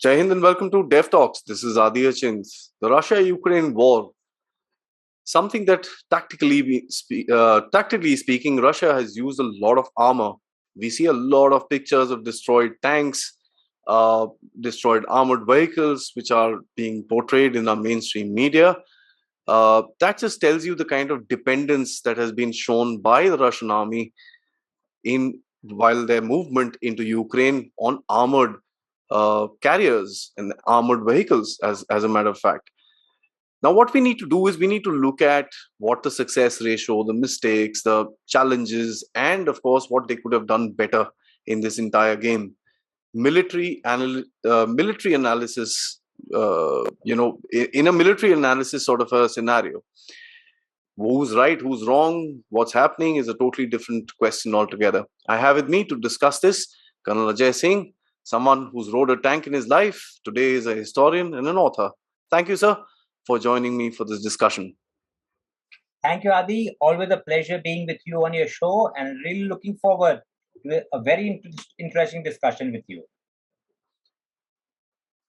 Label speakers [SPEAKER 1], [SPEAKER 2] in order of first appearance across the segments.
[SPEAKER 1] Jai Hind and welcome to Dev Talks. This is Aadi. The Russia-Ukraine war, something that tactically speaking, Russia has used a lot of armor. We see a lot of pictures of destroyed tanks, uh, destroyed armored vehicles, which are being portrayed in our mainstream media. That just tells you the kind of dependence that has been shown by the Russian army in while their movement into Ukraine on armored carriers and armored vehicles, as a matter of fact. Now, what we need to do is we need to look at what the success ratio, the mistakes, the challenges, and of course, what they could have done better in this entire game. Military analysis, in a military analysis sort of a scenario, who's right, who's wrong, what's happening is a totally different question altogether. I have with me to discuss this Col Ajay Singh, someone who's rode a tank in his life. Today is a historian and an author. Thank you, sir, for joining me for this discussion.
[SPEAKER 2] Thank you, Adi. Always a pleasure being with you on your show and really looking forward to a very interesting discussion with you.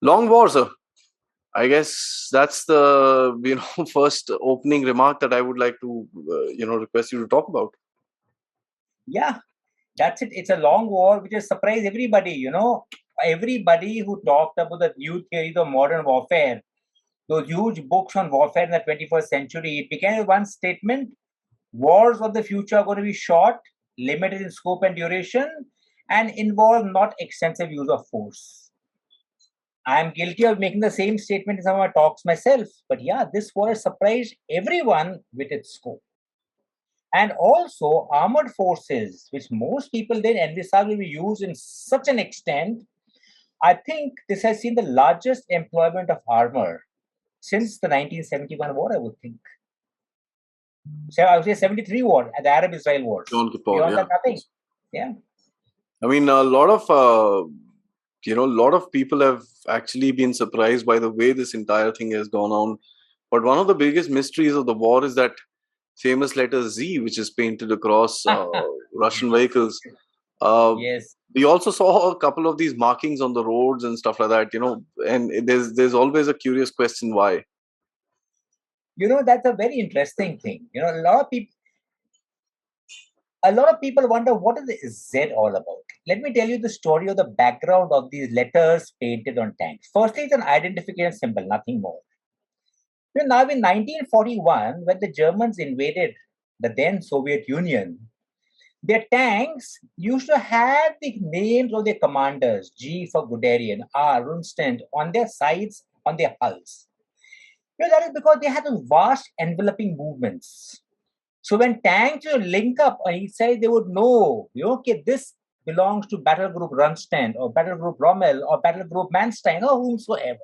[SPEAKER 1] Long war, sir. I guess that's the first opening remark that I would like to request you to talk about.
[SPEAKER 2] Yeah, that's it. It's a long war which has surprised everybody. Everybody who talked about the new theories of modern warfare, those huge books on warfare in the 21st century, it began with one statement: wars of the future are going to be short, limited in scope and duration, and involve not extensive use of force. I'm guilty of making the same statement in some of my talks myself. But yeah, this war has surprised everyone with its scope. And also, armored forces, which most people then envisage will be used in such an extent, I think this has seen the largest employment of armor since the 1971 war, I would think. So I would say 73 war, the Arab-Israel wars. Beyond that, nothing. Yeah.
[SPEAKER 1] I mean, a lot of people have actually been surprised by the way this entire thing has gone on. But one of the biggest mysteries of the war is that famous letter Z, which is painted across Russian vehicles.
[SPEAKER 2] Yes.
[SPEAKER 1] We also saw a couple of these markings on the roads and stuff like that, and there's always a curious question why.
[SPEAKER 2] That's a very interesting thing. A lot of people wonder, what is the Z all about? Let me tell you the story of the background of these letters painted on tanks. Firstly, it's an identification symbol, nothing more. Now in 1941, when the Germans invaded the then Soviet Union, their tanks used to have the names of their commanders, G for Guderian, R, Rundstedt, on their sides, on their hulls. That is because they had those vast enveloping movements. So when tanks would link up on each side, they would know, okay, this belongs to Battle Group Rundstedt or Battle Group Rommel or Battle Group Manstein or whomsoever.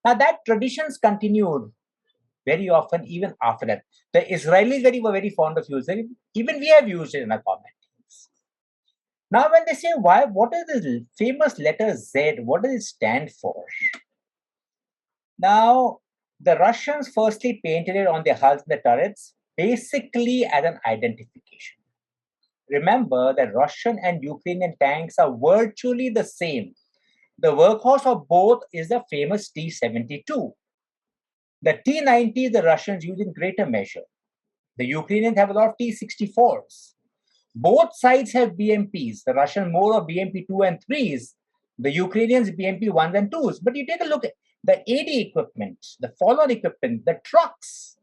[SPEAKER 2] Now that traditions continued very often even after that. The Israelis were very fond of using it. Even we have used it in our commentaries. Now when they say, what is this famous letter Z? What does it stand for? Now, the Russians firstly painted it on their hulls and the turrets, basically as an identification. Remember that Russian and Ukrainian tanks are virtually the same. The workhorse of both is the famous T-72. The T-90 the Russians use in greater measure. The Ukrainians have a lot of T-64s. Both sides have BMPs. The Russian more of BMP-2 and 3s. The Ukrainians BMP-1s and 2s. But you take a look at the AD equipment, the follow-on equipment, the trucks.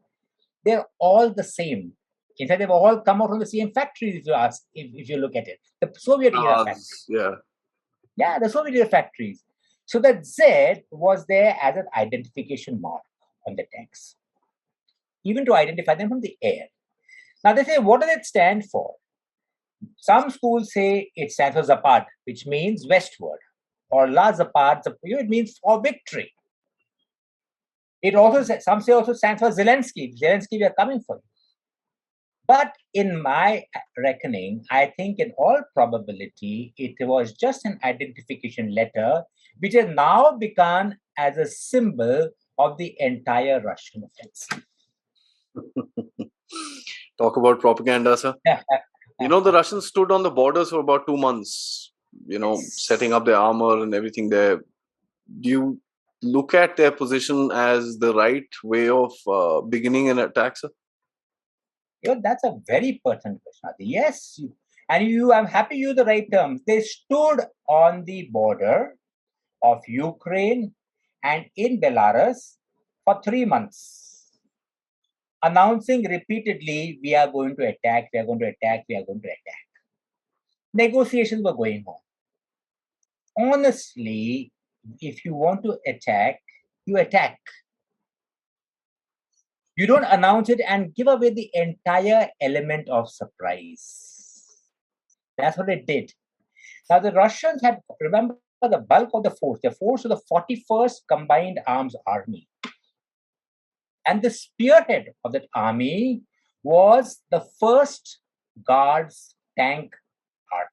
[SPEAKER 2] They're all the same. In fact, they've all come out from the same factories, if you ask, if you look at it. The Soviet era factories. Yeah, the Soviet era factories. So that Z was there as an identification mark on the tanks, even to identify them from the air. Now they say, what does it stand for? Some schools say it stands for Zapad, which means westward, or La Zapad, it means for victory. It also, some say also stands for Zelensky. Zelensky, we are coming for you. But in my reckoning, I think in all probability, it was just an identification letter, which has now begun as a symbol of the entire Russian offensive.
[SPEAKER 1] Talk about propaganda, sir. The Russians stood on the borders for about 2 months, setting up their armor and everything there. do you look at their position as the right way of beginning an attack, sir?
[SPEAKER 2] That's a very pertinent question, Adi. Yes, I'm happy you used the right terms. They stood on the border of Ukraine and in Belarus for 3 months, announcing repeatedly, we are going to attack, we are going to attack, we are going to attack. Negotiations were going on. Honestly, if you want to attack, you attack. You don't announce it and give away the entire element of surprise. That's what it did. Now, the Russians had, remember, the bulk of the force, the force of the 41st Combined Arms Army. And the spearhead of that army was the 1st Guards Tank Army.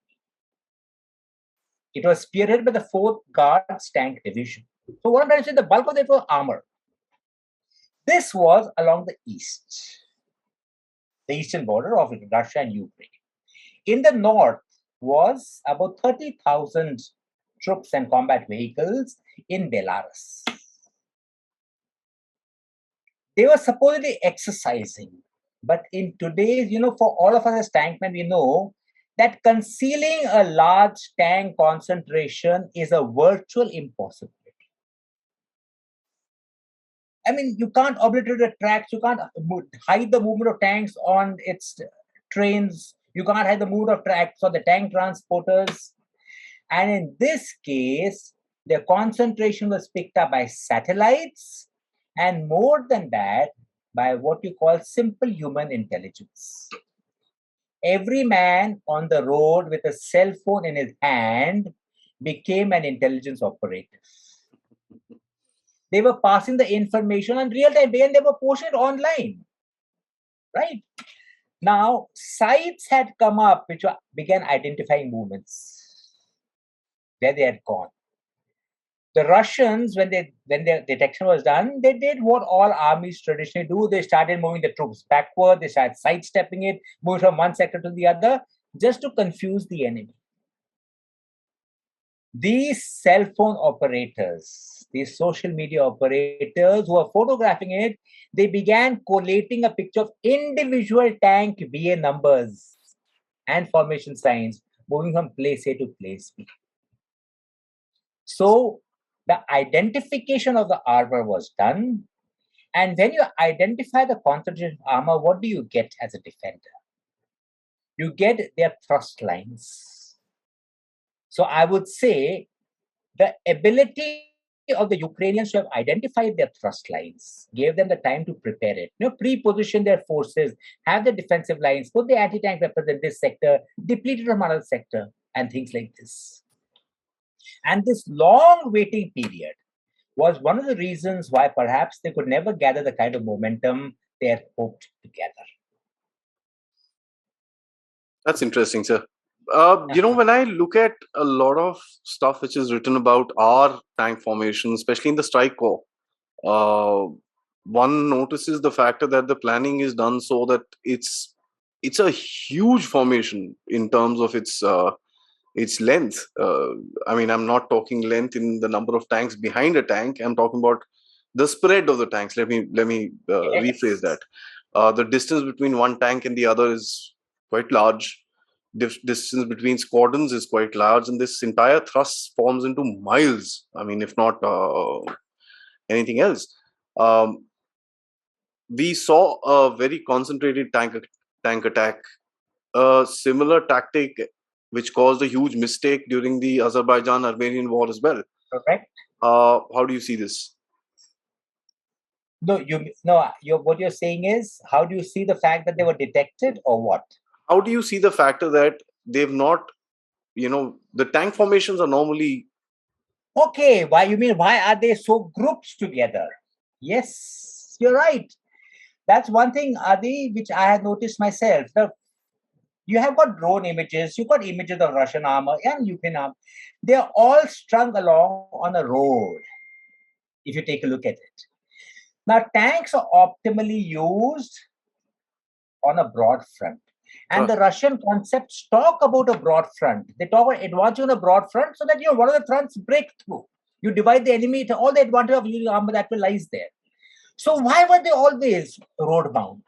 [SPEAKER 2] It was spearheaded by the 4th Guards Tank Division. So, what I'm trying to say, the bulk of it was armor. This was along the eastern border of Russia and Ukraine. In the north was about 30,000 troops and combat vehicles in Belarus. They were supposedly exercising, but in today's, for all of us as tankmen, we know that concealing a large tank concentration is a virtual impossibility. I mean, you can't obliterate the tracks, you can't hide the movement of tanks on its trains, you can't hide the movement of tracks on the tank transporters. And in this case, the concentration was picked up by satellites, and more than that, by what you call simple human intelligence. Every man on the road with a cell phone in his hand became an intelligence operator. They were passing the information on real time, and they were posting it online. Right? Now, sites had come up which began identifying movements where they had gone. The Russians, when their detection was done, they did what all armies traditionally do. They started moving the troops backward. They started sidestepping it, moving from one sector to the other, just to confuse the enemy. These cell phone operators, these social media operators who are photographing it, they began collating a picture of individual tank BA numbers and formation signs moving from place A to place B. So the identification of the armor was done. And when you identify the concentration of armor, what do you get as a defender? You get their thrust lines. So I would say the ability of the Ukrainians to have identified their thrust lines gave them the time to prepare it. Pre-position their forces, have the defensive lines, put the anti-tank weapons in this sector, deplete it from another sector, and things like this. And this long waiting period was one of the reasons why perhaps they could never gather the kind of momentum they had hoped to gather.
[SPEAKER 1] That's interesting, sir. When I look at a lot of stuff which is written about our tank formation, especially in the strike corps, one notices the factor that the planning is done so that it's a huge formation in terms of its length. I mean, I'm not talking length in the number of tanks behind a tank. I'm talking about the spread of the tanks. Let me rephrase that. The distance between one tank and the other is quite large. Distance between squadrons is quite large, and this entire thrust forms into miles. I mean, if not anything else. We saw a very concentrated tank attack, a similar tactic which caused a huge mistake during the Azerbaijan-Armenian war as well.
[SPEAKER 2] Correct.
[SPEAKER 1] How do you see this?
[SPEAKER 2] What you're saying is, how do you see the fact that they were detected, or what?
[SPEAKER 1] How do you see the factor that they've not, the tank formations are normally...
[SPEAKER 2] Okay, why are they so grouped together? Yes, you're right. That's one thing, Adi, which I have noticed myself. You have got drone images, you've got images of Russian armor and Ukrainian armor. They're all strung along on a road, if you take a look at it. Now, tanks are optimally used on a broad front. And the Russian concepts talk about a broad front. They talk about advancing on a broad front so that one of the fronts break through. You divide the enemy, all the advantage of using armor that lies there. So why were they always road bound?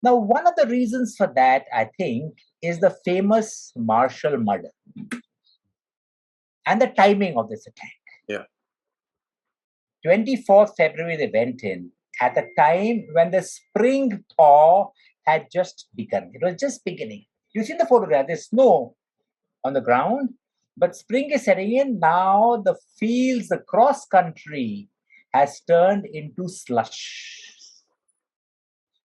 [SPEAKER 2] Now, one of the reasons for that, I think, is the famous Marshall murder and the timing of this attack.
[SPEAKER 1] Yeah.
[SPEAKER 2] 24th February, they went in at the time when the spring thaw had just begun. It was just beginning. You see the photograph, there's snow on the ground, but spring is setting in. Now the fields across country has turned into slush.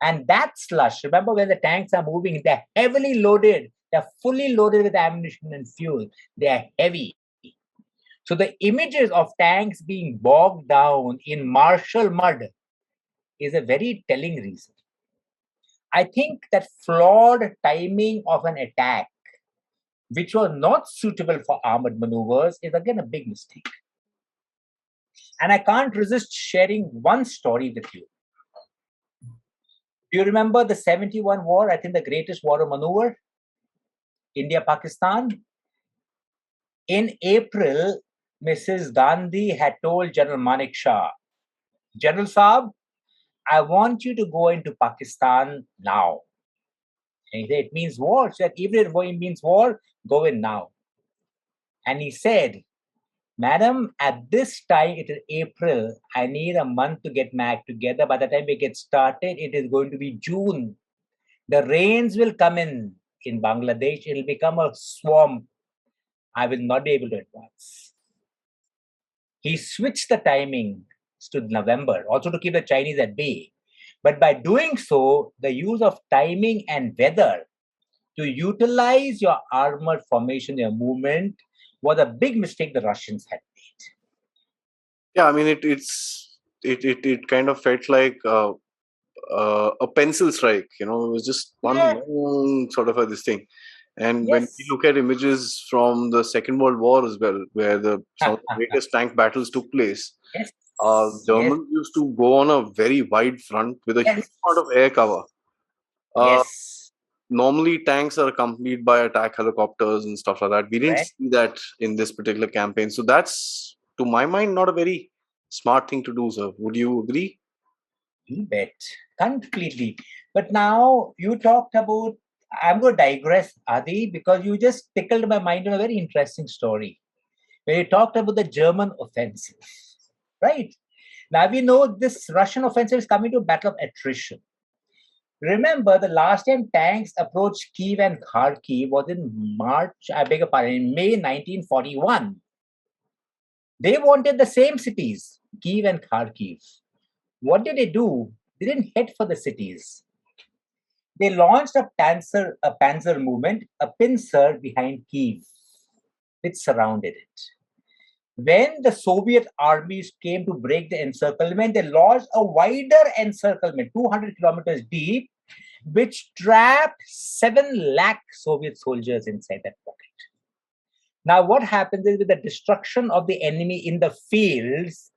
[SPEAKER 2] And that slush, remember when the tanks are moving, they're heavily loaded, they're fully loaded with ammunition and fuel, they are heavy. So the images of tanks being bogged down in martial mud is a very telling reason. I think that flawed timing of an attack, which was not suitable for armored maneuvers, is again a big mistake. And I can't resist sharing one story with you. Do you remember the 71 war? I think the greatest war of maneuver, India-Pakistan. In April, Mrs. Gandhi had told General Manik Shah, General Saab, I want you to go into Pakistan now. And he said, it means war. She said, even if it means war, go in now. And he said, Madam, at this time, it is April. I need a month to get back together. By the time we get started, it is going to be June. The rains will come in Bangladesh. It will become a swamp. I will not be able to advance. He switched the timing to November, also to keep the Chinese at bay. But by doing so, the use of timing and weather to utilize your armored formation, your movement, was a big mistake the Russians had made.
[SPEAKER 1] Yeah, I mean, it kind of felt like a pencil strike. It was just one long sort of this thing. And when you look at images from the Second World War as well, where some of the greatest tank battles took place, Germans used to go on a very wide front with a huge amount of air cover. Normally, tanks are accompanied by attack helicopters and stuff like that. We didn't see that in this particular campaign. So that's, to my mind, not a very smart thing to do, sir. Would you agree?
[SPEAKER 2] You bet. Completely. But now you talked about, I'm going to digress, Adi, because you just tickled my mind on a very interesting story. Where you talked about the German offensive. Right? Now we know this Russian offensive is coming to a battle of attrition. Remember, the last time tanks approached Kiev and Kharkiv was in in May 1941. They wanted the same cities, Kiev and Kharkiv. What did they do? They didn't head for the cities. They launched a panzer movement, a pincer behind Kiev, which surrounded it. When the Soviet armies came to break the encirclement, they launched a wider encirclement, 200 kilometers deep, which trapped 7 lakh Soviet soldiers inside that pocket. Now, what happens is with the destruction of the enemy in the fields,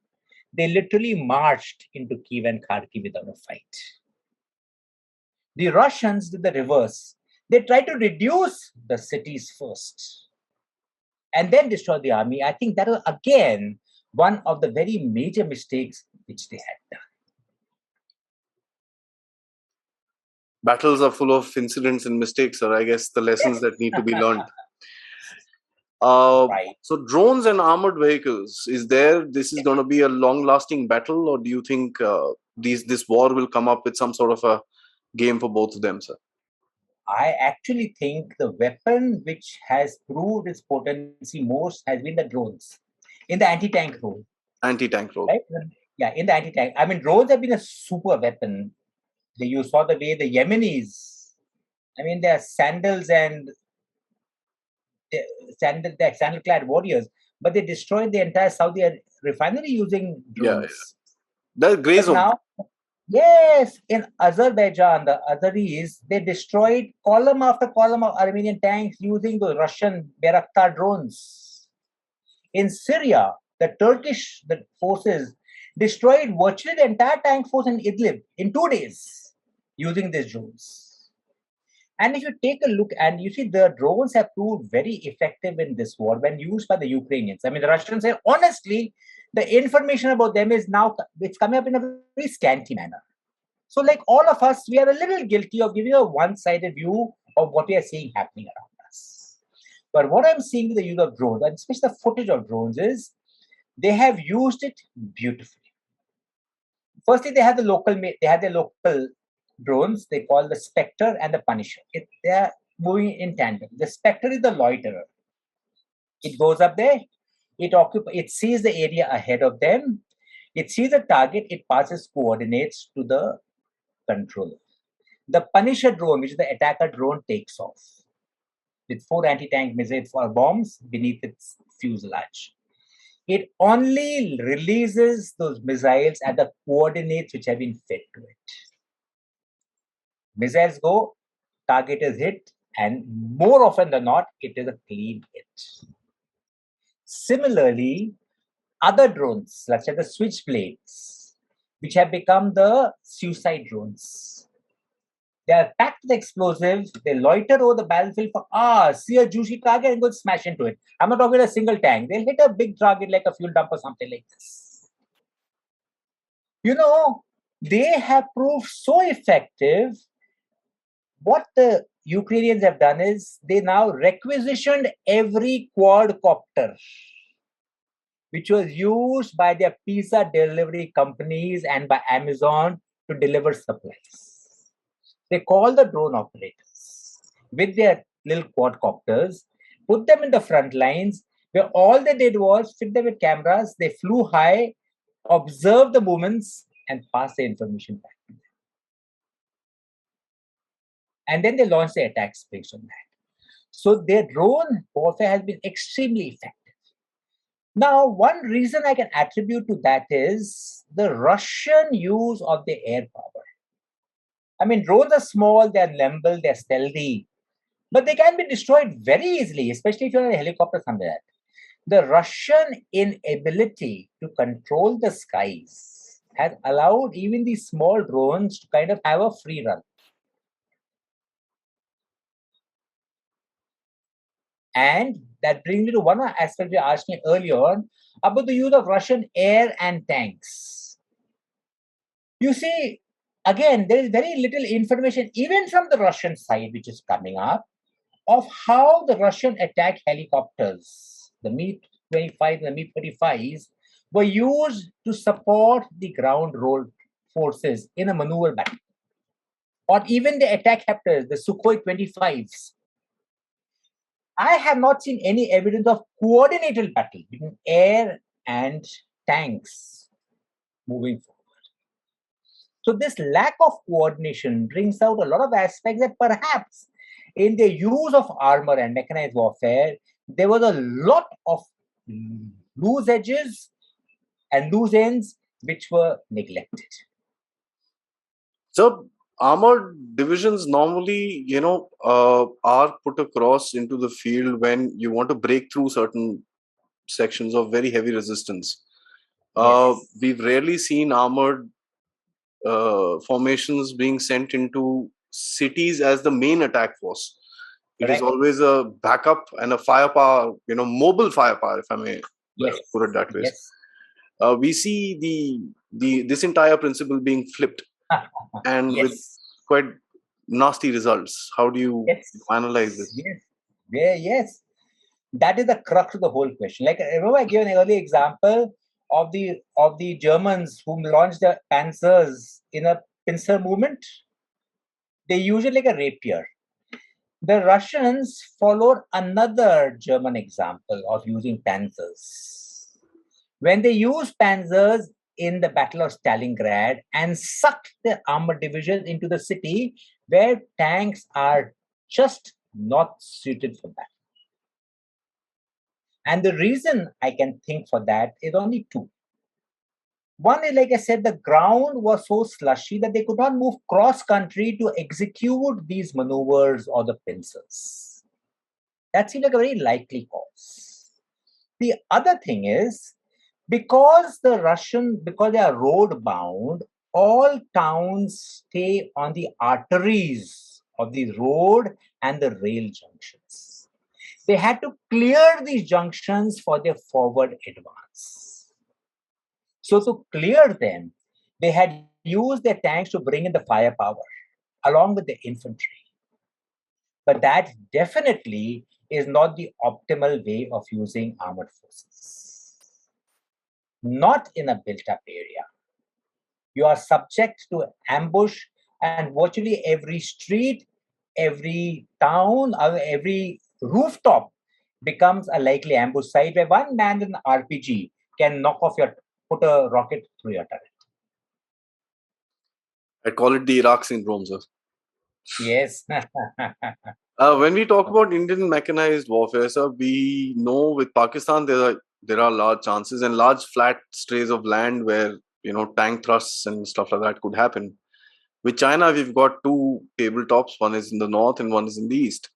[SPEAKER 2] they literally marched into Kiev and Kharkiv without a fight. The Russians did the reverse. They tried to reduce the cities first and then destroy the army. I think that was, again, one of the very major mistakes which they had done.
[SPEAKER 1] Battles are full of incidents and mistakes, or I guess the lessons that need to be learned. So drones and armored vehicles, this is going to be a long-lasting battle, or do you think this war will come up with some sort of a game for both of them, sir?
[SPEAKER 2] I actually think the weapon which has proved its potency most has been the drones in the anti-tank role.
[SPEAKER 1] Anti-tank role.
[SPEAKER 2] Right? Yeah, in the anti-tank. I mean, drones have been a super weapon. You saw the way the Yemenis, I mean, they're sandals and they're sandal-clad warriors, but they destroyed the entire Saudi refinery using drones.
[SPEAKER 1] The gray zone.
[SPEAKER 2] Now, yes, in Azerbaijan, the Azeris, they destroyed column after column of Armenian tanks using the Russian Bayraktar drones. In Syria, the Turkish forces destroyed virtually the entire tank force in Idlib in 2 days using these drones. And if you take a look, and you see the drones have proved very effective in this war when used by the Ukrainians. I mean, the Russians say, honestly, the information about them is now, it's coming up in a very scanty manner. So, like all of us, we are a little guilty of giving a one-sided view of what we are seeing happening around us. But what I'm seeing with the use of drones, and especially the footage of drones, is they have used it beautifully. Firstly, they had their local drones. They call the Spectre and the Punisher. They are moving in tandem. The Spectre is the loiterer. It goes up there. It sees the area ahead of them. It sees the target. It passes coordinates to the controller. The Punisher drone, which is the attacker drone, takes off with 4 anti-tank missiles or bombs beneath its fuselage. It only releases those missiles at the coordinates which have been fed to it. Missiles go, target is hit, and more often than not, it is a clean hit. Similarly, other drones, such as the switchblades, which have become the suicide drones. They are packed with explosives. They loiter over the battlefield for hours, see a juicy target and go smash into it. I'm not talking about a single tank. They'll hit a big target like a fuel dump or something like this. You know, they have proved so effective. What the Ukrainians have done is they now requisitioned every quadcopter which was used by their pizza delivery companies and by Amazon to deliver supplies. They call the drone operators with their little quadcopters, put them in the front lines, where all they did was fit them with cameras. They flew high, observed the movements, and passed the information back to them. And then they launched the attacks based on that. So their drone warfare has been extremely effective. Now, one reason I can attribute to that is the Russian use of the air power. I mean, drones are small, they're nimble, they're stealthy, but they can be destroyed very easily, especially if you're in a helicopter somewhere. Like that. The Russian inability to control the skies has allowed even these small drones to kind of have a free run. And that brings me to one aspect you asked me earlier on about the use of Russian air and tanks. You see, again, there is very little information, even from the Russian side, which is coming up, of how the Russian attack helicopters, the Mi-25 and the Mi-35s, were used to support the ground role forces in a maneuver battle. Or even the attack helicopters, the Sukhoi 25s. I have not seen any evidence of coordinated battle between air and tanks moving forward. So this lack of coordination brings out a lot of aspects that perhaps in the use of armor and mechanized warfare, there was a lot of loose edges and loose ends which were neglected.
[SPEAKER 1] So armored divisions normally, are put across into the field when you want to break through certain sections of very heavy resistance.
[SPEAKER 2] Yes.
[SPEAKER 1] We've rarely seen armored formations being sent into cities as the main attack force. It is
[SPEAKER 2] Correct.
[SPEAKER 1] always a backup and a firepower, mobile firepower, if I may
[SPEAKER 2] Yes.
[SPEAKER 1] put it that way.
[SPEAKER 2] Yes.
[SPEAKER 1] We see this entire principle being flipped and with
[SPEAKER 2] Yes.
[SPEAKER 1] quite nasty results. How do you
[SPEAKER 2] Yes.
[SPEAKER 1] analyze this?
[SPEAKER 2] Yes. Yeah, yes. That is the crux of the whole question. Like, remember I gave an early example of the Germans who launched the Panzers in a pincer movement. They use it like a rapier. The Russians followed another German example of using Panzers. When they used Panzers in the Battle of Stalingrad and sucked their armored divisions into the city where tanks are just not suited for that. And the reason I can think for that is only two. One is, like I said, the ground was so slushy that they could not move cross country to execute these maneuvers or the pincers. That seemed like a very likely cause. The other thing is, because they are road bound, all towns stay on the arteries of the road and the rail junctions. They had to clear these junctions for their forward advance. So to clear them, they had used their tanks to bring in the firepower along with the infantry. But that definitely is not the optimal way of using armored forces. Not in a built-up area. You are subject to ambush, and virtually every street, every town, or every rooftop becomes a likely ambush site where one man with an RPG can put a rocket through your turret.
[SPEAKER 1] I call it the Iraq syndrome, sir.
[SPEAKER 2] Yes.
[SPEAKER 1] When we talk about Indian mechanized warfare, sir, we know with Pakistan there are large chances and large flat strays of land where tank thrusts and stuff like that could happen. With China, we've got two tabletops. One is in the north and one is in the east.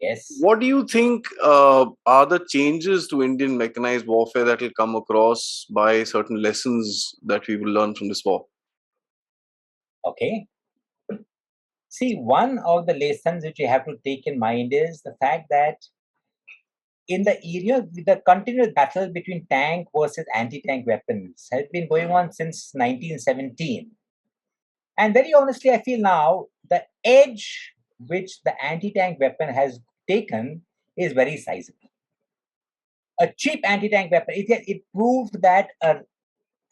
[SPEAKER 2] Yes.
[SPEAKER 1] What do you think are the changes to Indian mechanized warfare that will come across by certain lessons that we will learn from this war?
[SPEAKER 2] Okay. See, one of the lessons which you have to take in mind is the fact that in the area, the continuous battle between tank versus anti-tank weapons has been going on since 1917. And very honestly, I feel now the edge which the anti-tank weapon has taken is very sizable. A cheap anti-tank weapon, it proved that an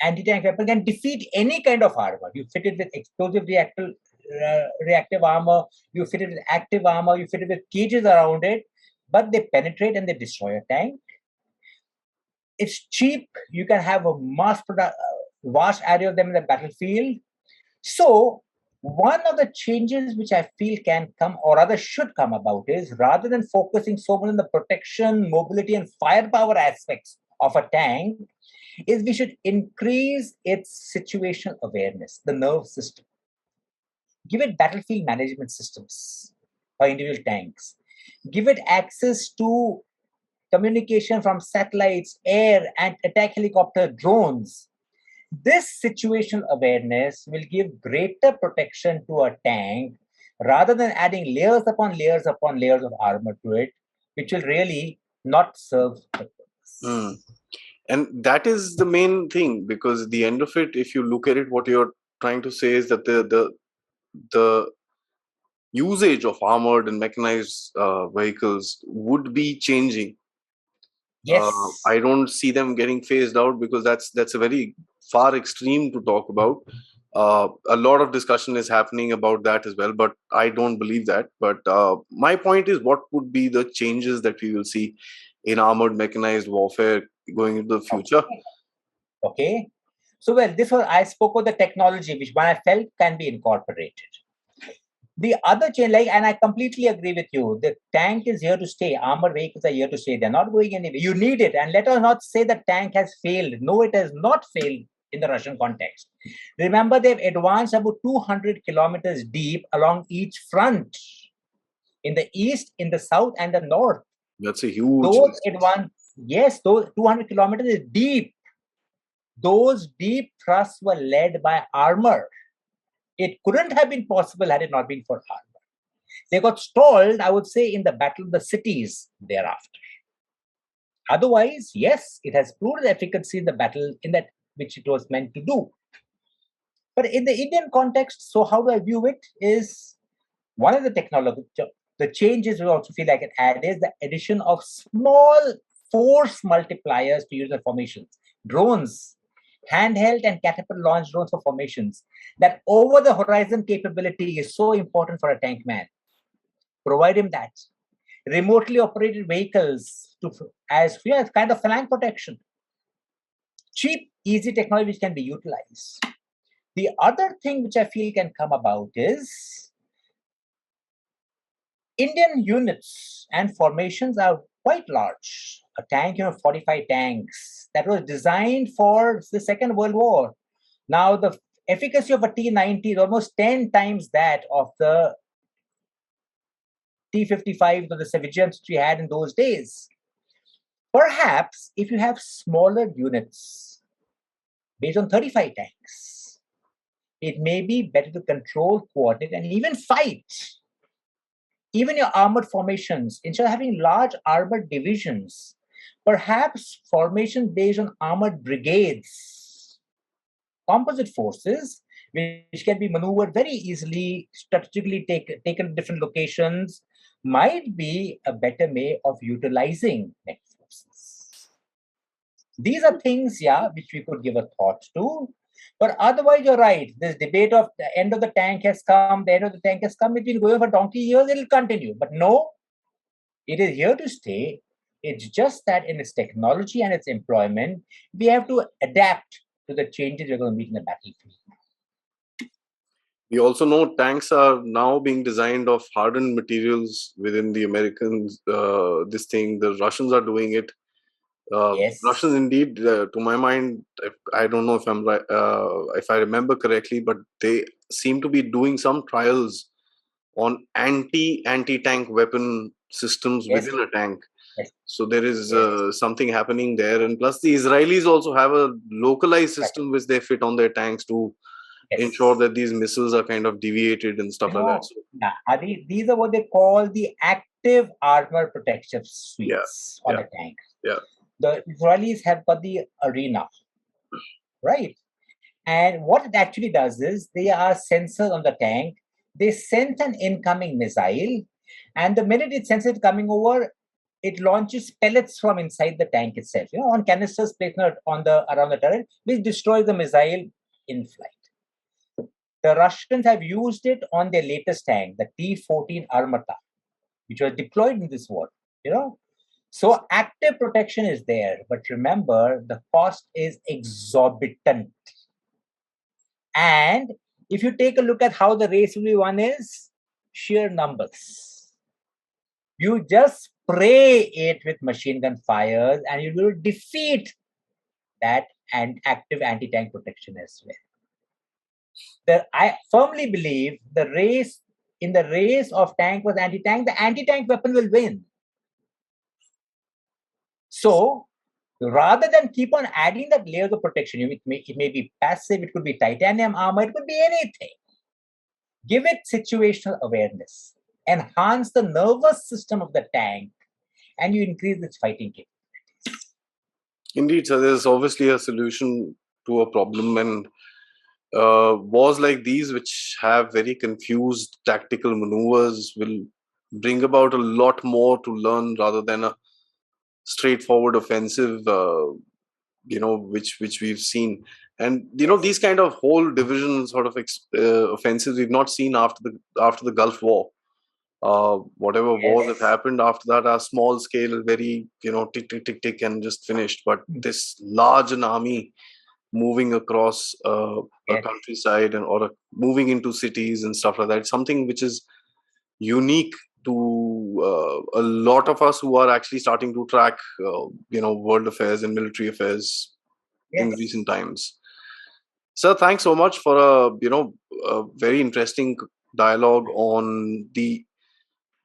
[SPEAKER 2] anti-tank weapon can defeat any kind of armor. You fit it with explosive reactive armor, you fit it with active armor, you fit it with cages around it, but they penetrate and they destroy a tank. It's cheap. You can have a vast array of them in the battlefield. So one of the changes which I feel can come or rather should come about is rather than focusing so much on the protection, mobility, and firepower aspects of a tank, is we should increase its situational awareness, the nerve system. Give it battlefield management systems for individual tanks. Give it access to communication from satellites, air, and attack helicopter drones. This situational awareness will give greater protection to a tank rather than adding layers upon layers upon layers of armor to it, which will really not serve the purpose.
[SPEAKER 1] And that is the main thing, because at the end of it, if you look at it, what you're trying to say is that the usage of armored and mechanized vehicles would be changing.
[SPEAKER 2] Yes.
[SPEAKER 1] I don't see them getting phased out, because that's a very far extreme to talk about. A lot of discussion is happening about that as well, but I don't believe that. But my point is, what would be the changes that we will see in armored mechanized warfare going into the future?
[SPEAKER 2] Okay. So, well, I spoke of the technology which one I felt can be incorporated. The other change, and I completely agree with you, the tank is here to stay. Armored vehicles are here to stay. They're not going anywhere. You need it. And let us not say the tank has failed. No, it has not failed in the Russian context. Remember, they've advanced about 200 kilometers deep along each front, in the east, in the south, and the north.
[SPEAKER 1] That's a huge.
[SPEAKER 2] Those 200 kilometers is deep. Those deep thrusts were led by armor. It couldn't have been possible had it not been for armor. They got stalled, I would say, in the Battle of the Cities thereafter. Otherwise, yes, it has proved efficacy in the battle in that which it was meant to do. But in the Indian context, so how do I view it is one of the changes we also feel like it add is the addition of small force multipliers to use the formations. Drones, handheld and catapult launched drones for formations. That over the horizon capability is so important for a tank man. Provide him that. Remotely operated vehicles as kind of flank protection. Cheap, easy technology which can be utilized. The other thing which I feel can come about is Indian units and formations are quite large. A tank, 45 tanks that was designed for the Second World War. Now, the efficacy of a T-90 is almost 10 times that of the T-55 or the Savages we had in those days. Perhaps if you have smaller units based on 35 tanks, it may be better to control, coordinate, and even fight. Even your armored formations, instead of having large armored divisions, perhaps formations based on armored brigades, composite forces, which can be maneuvered very easily, strategically taken to different locations, might be a better way of utilizing net forces. These are things, yeah, which we could give a thought to. But otherwise, you're right. This debate of the end of the tank has come, the end of the tank has come. It's been going for donkey years, it'll continue. But no, it is here to stay. It's just that in its technology and its employment, we have to adapt to the changes we're going to meet in the battlefield.
[SPEAKER 1] We also know tanks are now being designed of hardened materials within the Americans. The Russians are doing it.
[SPEAKER 2] Yes.
[SPEAKER 1] Russians, indeed, to my mind, I don't know if I'm right, if I remember correctly, but they seem to be doing some trials on anti-tank weapon systems
[SPEAKER 2] Yes.
[SPEAKER 1] within a tank.
[SPEAKER 2] Yes.
[SPEAKER 1] So there is
[SPEAKER 2] Yes.
[SPEAKER 1] something happening there, and plus the Israelis also have a localized
[SPEAKER 2] Right.
[SPEAKER 1] system which they fit on their tanks to ensure
[SPEAKER 2] Yes.
[SPEAKER 1] that these missiles are kind of deviated and stuff like that. So
[SPEAKER 2] These are what they call the active armor protection
[SPEAKER 1] yeah,
[SPEAKER 2] suites on
[SPEAKER 1] yeah,
[SPEAKER 2] the tank.
[SPEAKER 1] yeah.
[SPEAKER 2] The Israelis have got the arena, right? And what it actually does is they are sensors on the tank. They sense an incoming missile, and the minute it senses it coming over, it launches pellets from inside the tank itself, on canisters placed on the around the turret, which destroys the missile in flight. The Russians have used it on their latest tank, the T-14 Armata, which was deployed in this war. So active protection is there, but remember the cost is exorbitant. And if you take a look at how the race will be won is sheer numbers. You just spray it with machine gun fires and you will defeat that and active anti-tank protection as well. I firmly believe in the race of tank versus anti-tank, the anti-tank weapon will win. So rather than keep on adding that layers of protection, it may be passive, it could be titanium armor, it could be anything. Give it situational awareness, enhance the nervous system of the tank, and you increase its fighting capability.
[SPEAKER 1] Indeed, so there's obviously a solution to a problem, and wars like these, which have very confused tactical maneuvers, will bring about a lot more to learn rather than a straightforward offensive. Which we've seen, and
[SPEAKER 2] Yes.
[SPEAKER 1] these kind of whole division sort of offensives we've not seen after the Gulf War. Whatever wars have
[SPEAKER 2] Yes.
[SPEAKER 1] happened after that are small scale, very tick tick tick tick and just finished. But this large an army moving across a
[SPEAKER 2] Yes.
[SPEAKER 1] countryside or moving into cities and stuff like that, it's something which is unique to a lot of us who are actually starting to track world affairs and military affairs in
[SPEAKER 2] Yes.
[SPEAKER 1] recent times. Sir, thanks so much for a very interesting dialogue on the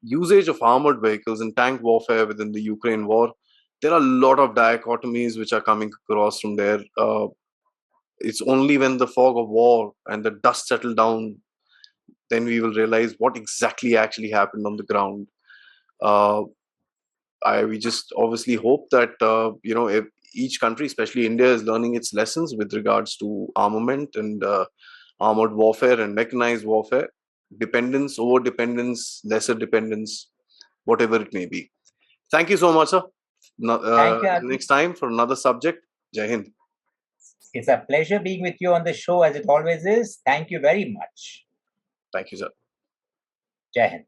[SPEAKER 1] usage of armored vehicles and tank warfare within the Ukraine war. There are a lot of dichotomies which are coming across from there. It's only when the fog of war and the dust settle down, then we will realize what exactly actually happened on the ground. Uh, we just obviously hope that if each country, especially India, is learning its lessons with regards to armament and armored warfare and mechanized warfare, dependence, over dependence, lesser dependence, whatever it may be. Thank you so much, sir.
[SPEAKER 2] Thank you, Aadi.
[SPEAKER 1] Next time for another subject. Jai Hind.
[SPEAKER 2] It's a pleasure being with you on the show as it always is. Thank you very much.
[SPEAKER 1] Thank you, sir.
[SPEAKER 2] Jai Hind.